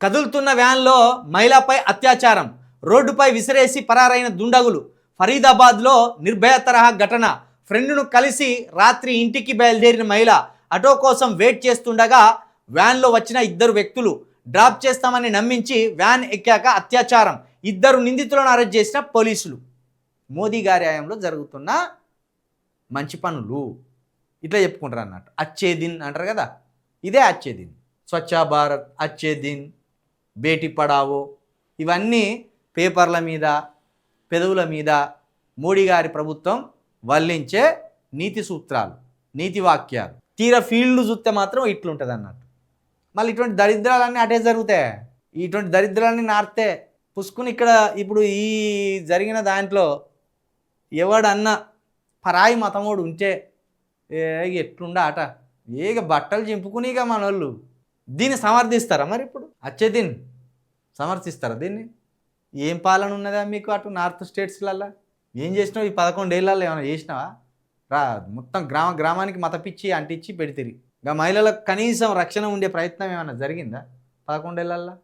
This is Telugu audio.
కదులుతున్న వ్యాన్లో మహిళపై అత్యాచారం, రోడ్డుపై విసిరేసి పరారైన దుండగులు. ఫరీదాబాద్లో నిర్భయ తరహా ఘటన. ఫ్రెండ్ను కలిసి రాత్రి ఇంటికి బయలుదేరిన మహిళ ఆటో కోసం వెయిట్ చేస్తుండగా వ్యాన్లో వచ్చిన ఇద్దరు వ్యక్తులు డ్రాప్ చేస్తామని నమ్మించి వ్యాన్ ఎక్కాక అత్యాచారం. ఇద్దరు నిందితులను అరెస్ట్ చేసిన పోలీసులు. మోదీ గారి హయాంలో జరుగుతున్న మంచి పనులు ఇట్లా చెప్పుకుంటారు అన్నట్టు. అచ్చే దిన్ అంటారు కదా, ఇదే అచ్చే దిన్. స్వచ్ఛ భారత్, అచ్చే దిన్, బేటీ పడావో, ఇవన్నీ పేపర్ల మీద, పెదవుల మీద మోడీ గారి ప్రభుత్వం వల్లించే నీతి సూత్రాలు, నీతి వాక్యాలు. తీర ఫీల్డ్ చూస్తే మాత్రం ఇట్లుంటుంది అన్నట్టు. మళ్ళీ ఇటువంటి దరిద్రాలన్నీ అటే జరుగుతాయి. ఇటువంటి దరిద్రాలన్నీ నార్తే పుసుకుని ఇక్కడ ఇప్పుడు ఈ జరిగిన దాంట్లో ఎవడన్నా పరాయి మతమోడు ఉంటే ఎట్లుండ ఆట ఏగ బట్టలు చింపుకుని ఇక మన వాళ్ళు దీన్ని సమర్థిస్తారా? మరి ఇప్పుడు అచ్చేదిన్ సమర్థిస్తారా దీన్ని? ఏం పాలన ఉన్నదా మీకు అటు నార్త్ స్టేట్స్లల్లో? ఏం చేసినావు ఈ 11 ఏళ్ళల్లో? ఏమైనా చేసినావా? మొత్తం గ్రామానికి మతపిచ్చి అంటించి పెడితిరి. ఇక మహిళలకు కనీసం రక్షణ ఉండే ప్రయత్నం ఏమైనా జరిగిందా 11 ఏళ్ళల్లో?